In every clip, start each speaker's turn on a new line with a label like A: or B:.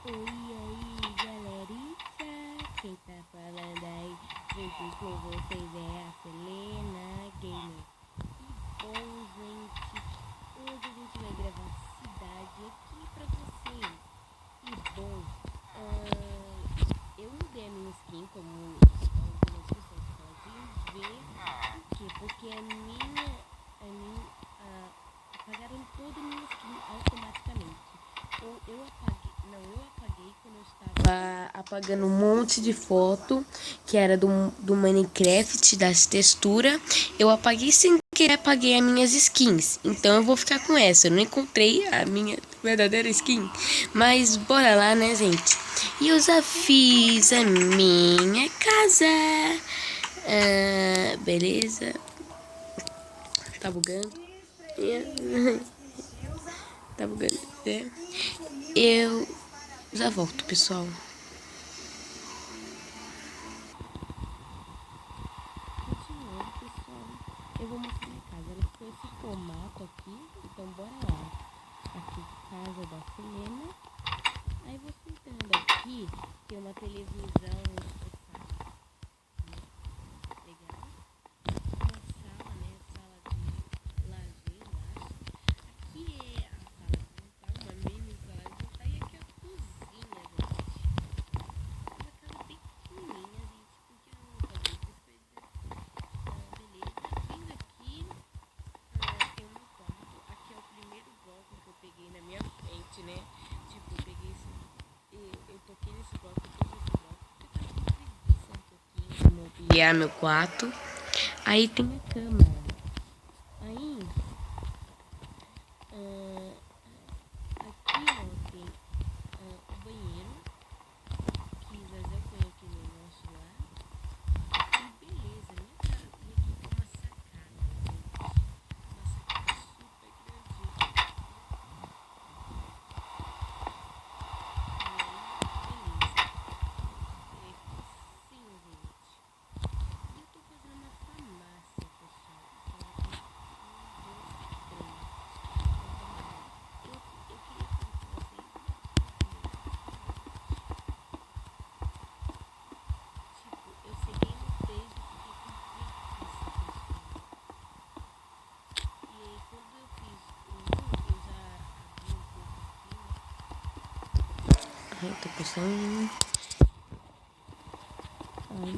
A: Oi aí, galerinha, quem tá falando aí junto com vocês é a Selena Gamer. E bom, gente, hoje a gente vai gravar cidade aqui pra vocês. E bom, eu mudei a minha skin, como algumas pessoas podem ver. Por quê? Porque apagaram toda a minha skin automaticamente. Ou eu apaguei, não, eu apaguei quando eu estava apagando um monte de foto que era do Minecraft, das texturas. Eu apaguei sem querer, apaguei as minhas skins. Então eu vou ficar com essa. Eu não encontrei a minha verdadeira skin. Mas bora lá, né, gente? E eu já fiz a minha casa. Beleza. Tá bugando. Tá bugando. Eu já volto, pessoal. Continuando, pessoal, eu vou mostrar a casa. Ela ficou esse formato aqui, então bora lá. Aqui, casa da Selena. Aí você entrando aqui, tem uma televisão, legal. Uma sala, né? Sala de lazer, eu acho. Aqui é a sala de jantar, uma mini sala de jantar. E aqui é a cozinha, gente. Uma casa bem pequenininha, gente. Porque eu não vou fazer essas coisas. Beleza. Vindo aqui, tem um quarto. Aqui é o primeiro bloco que eu peguei na minha frente, né? Tipo, eu peguei esse. Eu toquei nesse bloco, eu fiz esse bloco. Porque eu tava com preguiça um pouquinho de mobiliar meu quarto. Aí tem a cama. Aí, ah, aqui ó, tem o banheiro. Que Zezé põe aquele negócio lá. E beleza, minha cara. E aqui tem uma sacada, gente. Uma sacada super grande. Sim, gente. E eu tô fazendo uma farmácia, pessoal. Então, eu queria falar com vocês. Tipo, eu cheguei no 3 e fiquei com preguiça, pessoal. E aí, quando eu fiz o 1, eu já abri um pouco aqui. Ai, tô passando. Aí,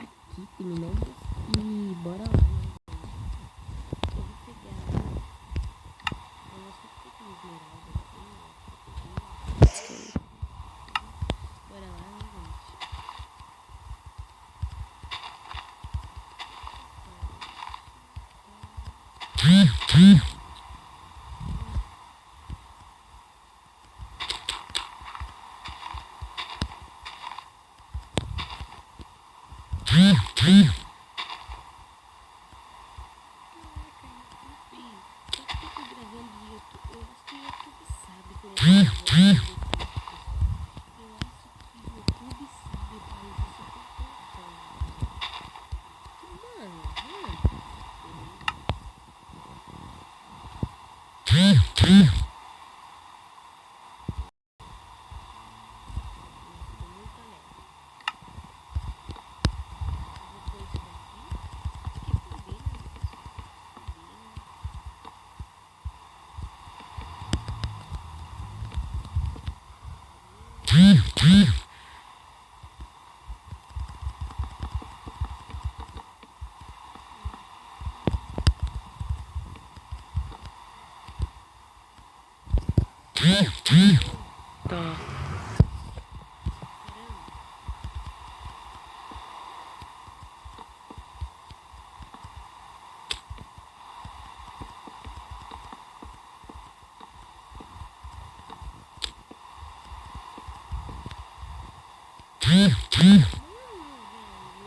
A: aqui terminamos. E bora lá, né? Eu vou pegar. Eu não sei porque tem esmeralda aqui, ó. Bora lá, né, gente? Caraca, enfim. Só porque eu tô gravando no YouTube, eu acho que o YouTube sabe que eu tô gravando no YouTube, pessoal. Eu acho que o YouTube sabe faz isso com tão. Mano, nossa, tô muito alegre. Eu vou pôr isso daqui, que combina, né, pessoal? Combina. Tá. Caramba. Mano,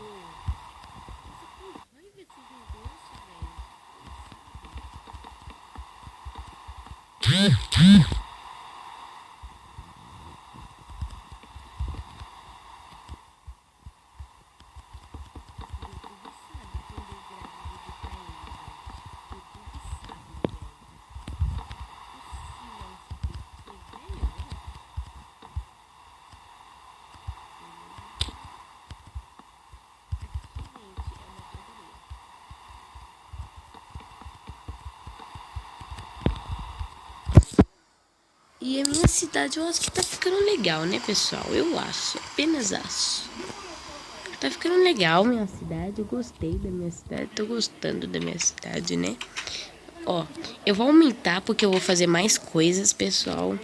A: velho. Você com raiva desses negócios, velho. Sabe? O YouTube sabe quando eu E a minha cidade eu acho que tá ficando legal, né, pessoal? Eu acho, apenas acho. Tá ficando legal minha cidade, eu gostei da minha cidade, tô gostando da minha cidade, né? Ó, eu vou aumentar porque eu vou fazer mais coisas, pessoal.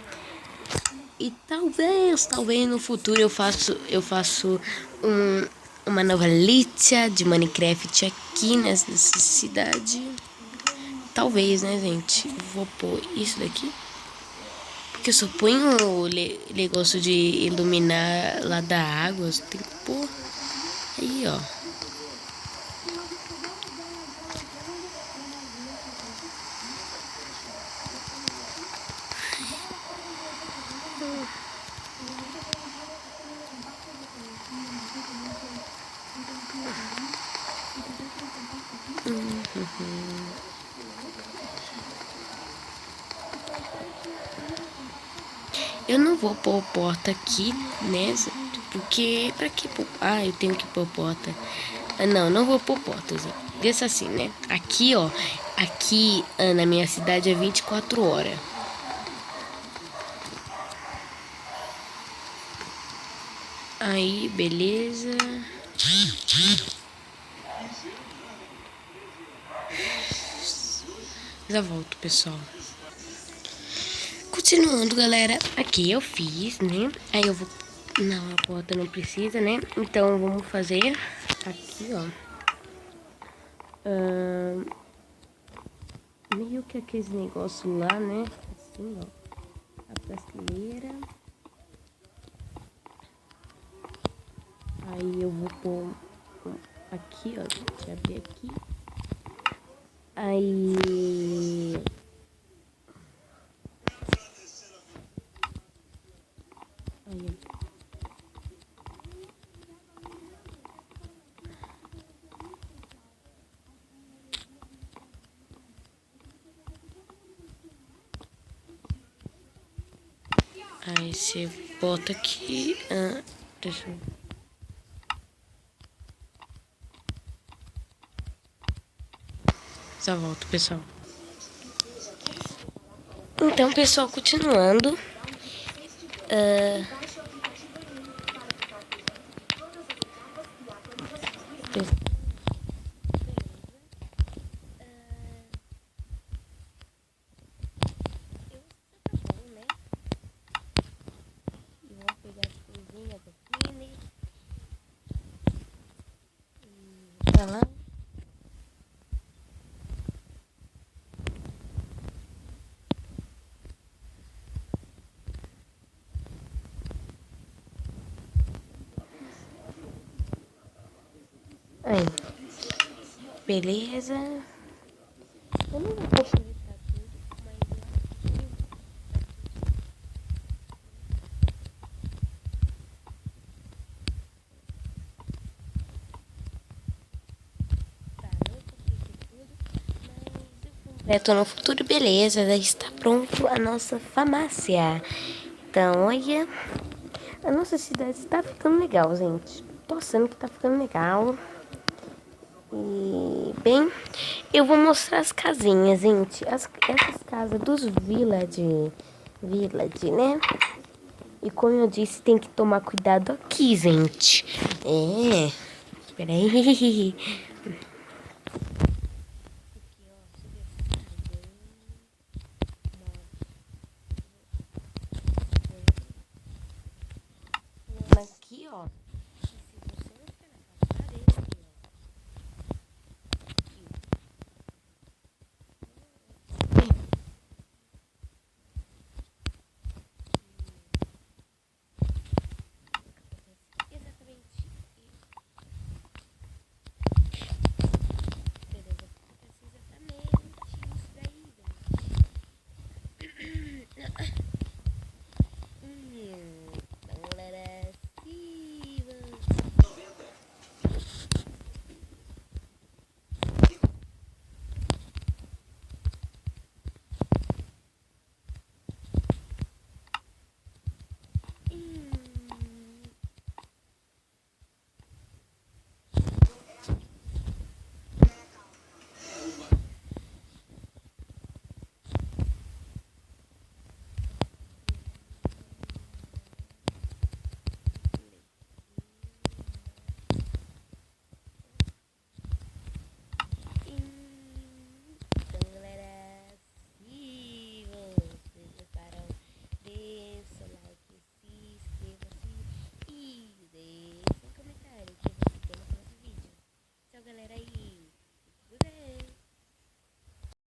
A: E talvez no futuro eu faço uma nova lixa de Minecraft aqui nessa cidade. Talvez, né, gente? Vou pôr isso daqui. Porque eu só ponho o negócio de iluminar lá da água. Tem que pôr aí, ó. Eu não vou pôr porta aqui, né? Porque, pra que pôr? Ah, eu tenho que pôr porta. Não vou pôr portas. Deixa assim, né? Aqui, ó. Aqui na minha cidade é 24 horas. Aí, beleza. Já volto, pessoal. Continuando, galera. Aqui eu fiz, né? Aí eu vou... Não, a porta não precisa, né? Então, vamos fazer aqui, ó. Meio que aqueles negócios lá, né? Assim, ó. A prateleira. Aí eu vou pôr aqui, ó. Deixa eu abrir aqui. Aí... Aí você bota aqui. Deixa eu... Já volto, pessoal. Então, pessoal, continuando. Aí, beleza. Eu não vou completar tudo, mas eu acho que tá, não completei tudo, mas eu completo no futuro, beleza. Já está pronto a nossa farmácia. Então, olha, a nossa cidade está ficando legal, gente. Tô achando que tá ficando legal. E, bem, eu vou mostrar as casinhas, gente. Essas casas dos Village, né? E como eu disse, tem que tomar cuidado aqui, gente. Espera aí.